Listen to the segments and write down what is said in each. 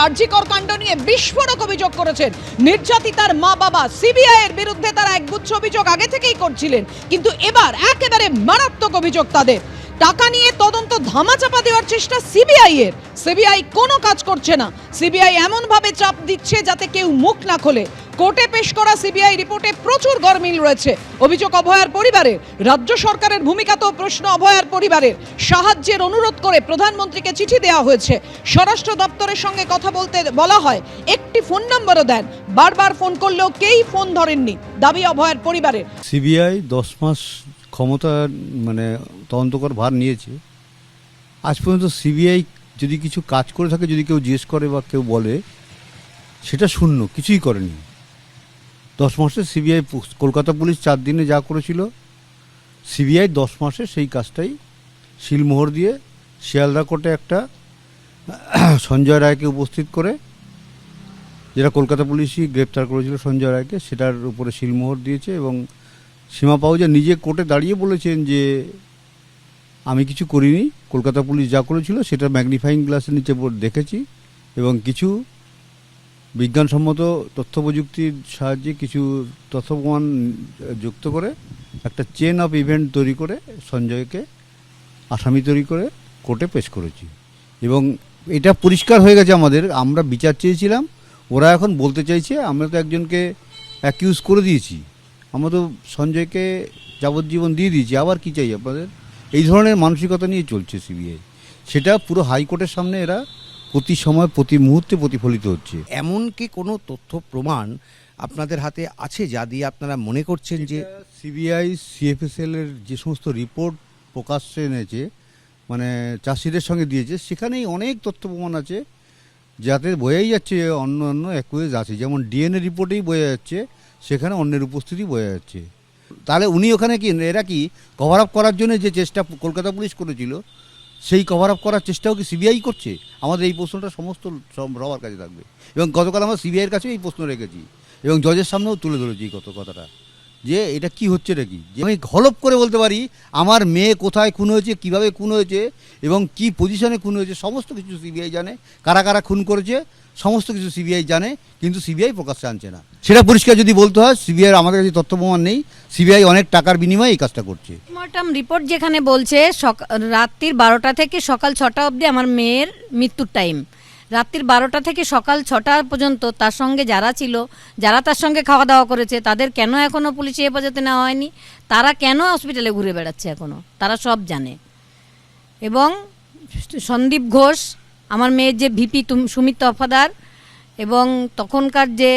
আরজি কর কাণ্ড নিয়ে বিস্ফোরক অভিযোগ করেছেন নির্যাতিতার মা বাবা। সিবিআই এর বিরুদ্ধে তারা একগুচ্ছ অভিযোগ আগে থেকেই করছিলেন, কিন্তু এবার একেবারে মারাত্মক অভিযোগ তাদের। টাকা নিয়ে তদন্ত ধামাচাপা দেওয়ার চেষ্টা সিবিআই এর। সিবিআই কোনো কাজ করছে না। সিবিআই এমন ভাবে চাপ দিচ্ছে যাতে কেউ মুখ না খোলে। কোর্টে পেশ করা সিবিআই রিপোর্টে প্রচুর গরমিল রয়েছে। অভিযোগ অভয়ার পরিবারের। রাজ্য সরকারের ভূমিকাতেও প্রশ্ন অভয়ার পরিবারের। সাহায্যের অনুরোধ করে প্রধানমন্ত্রীকে চিঠি দেওয়া হয়েছে। স্বরাষ্ট্র দপ্তরের সঙ্গে কথা বলতে বলা হয়, একটি ফোন নম্বরও দেন। বারবার ফোন করলেও কেই ফোন ধরেননি, দাবি অভয়ার পরিবারের। সিবিআই 10 মাস ক্ষমতা তদন্ত করার ভার নিয়েছে। আজ পর্যন্ত সিবিআই যদি কিছু কাজ করে থাকে, যদি কেউ জিজ্ঞেস করে বা কেউ বলে, সেটা শূন্য, কিছুই করেনি। 10 মাসে সিবিআই, কলকাতা পুলিশ 4 দিনে যা করেছিল, সিবিআই 10 মাসে সেই কাজটাই শিলমোহর দিয়ে শিয়ালদা কোর্টে একটা সঞ্জয় রায়কে উপস্থিত করে, যেটা কলকাতা পুলিশই গ্রেপ্তার করেছিল সঞ্জয় রায়কে, সেটার উপরে শিলমোহর দিয়েছে। এবং সীমা পাউজা নিজে কোর্টে দাঁড়িয়ে বলেছেন যে আমি কিছু করিনি, কলকাতা পুলিশ যা করেছিল সেটা ম্যাগনিফাইং গ্লাসের নিচে দেখেছি এবং কিছু বিজ্ঞানসম্মত তথ্য প্রযুক্তির সাহায্যে কিছু তথ্য প্রমাণ যুক্ত করে একটা চেন অফ ইভেন্ট তৈরি করে সঞ্জয়কে আসামি তৈরি করে কোর্টে পেশ করেছি। এবং এটা পরিষ্কার হয়ে গেছে আমাদের, আমরা বিচার চেয়েছিলাম, ওরা এখন বলতে চাইছে আমরা তো একজনকে অ্যাকিউজ করে দিয়েছি, আমরা তো সঞ্জয়কে যাবজ্জীবন দিয়ে দিয়েছি, আবার কি চাই আপনাদের? এই ধরনের মানসিকতা নিয়ে চলছে সিবিআই। সেটা পুরো হাইকোর্টের সামনে এরা প্রতি সময় প্রতি মুহূর্তে প্রতিফলিত হচ্ছে। এমন কি কোনো তথ্য প্রমাণ আপনাদের হাতে আছে যা দিয়ে আপনারা মনে করছেন যে সিবিআই সিএফএসএল এর যে সমস্ত রিপোর্ট প্রকাশ্যে এনেছে, চাষিদের সঙ্গে দিয়েছে, সেখানেই অনেক তথ্য প্রমাণ আছে যাতে বোঝাই যাচ্ছে অন্য অন্য অ্যাকুয়েজ আছে। যেমন ডিএনএ রিপোর্টেই বোঝা যাচ্ছে সেখানে অন্যের উপস্থিতি বোঝা যাচ্ছে। তাহলে উনি ওখানে কি, এরা কি কভার আপ করার জন্য যে চেষ্টা কলকাতা পুলিশ করেছিল, সেই কভার আপ করার চেষ্টাও কি সিবিআই করছে? আমাদের এই প্রশ্নটা সমস্ত সবার কাছে থাকবে। এবং গতকাল আমরা সিবিআইয়ের কাছেও এই প্রশ্ন রেখেছি এবং জজের সামনেও তুলে ধরেছি কত কথাটা, যে এটা কি হচ্ছে নাকি। যে আমি হলপ করে বলতে পারি আমার মেয়ে কোথায় খুন হয়েছে, কিভাবে খুন হয়েছে এবং কি পজিশনে খুন হয়েছে, সমস্ত কিছু সিবিআই জানে। কারা কারা খুন করেছে সমস্ত কিছু সিবিআই জানে, কিন্তু সিবিআই প্রকাশ্যে আনছে না। সেটা পরিষ্কার যদি বলতে হয়, সিবিআই আমাদের কাছে তথ্য প্রমাণ নেই, সিবিআই অনেক টাকার বিনিময়ে এই কাজটা করছে। পোস্টমর্টম রিপোর্ট যেখানে বলছে রাত্রির 12টা থেকে সকাল 6টা অবধি আমার মেয়ের মৃত্যুর টাইম, রাত্রির 12টা থেকে সকাল 6টা পর্যন্ত তার সঙ্গে যারা ছিল, যারা তার সঙ্গে খাওয়া দাওয়া করেছে, তাদের কেন এখনও পুলিশে হেফাজতে নেওয়া হয়নি, তারা কেন হসপিটালে ঘুরে বেড়াচ্ছে এখনও, তারা সব জানে। এবং সন্দীপ ঘোষ, আমার মেয়ের যে ভিপি সুমিত তফাদার, এবং তখনকার যে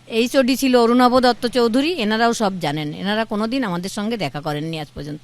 এইচওডি ছিল অরুণাভ দত্ত চৌধুরী, এনারাও সব জানেন। এনারা কোনোদিন আমাদের সঙ্গে দেখা করেননি আজ পর্যন্ত।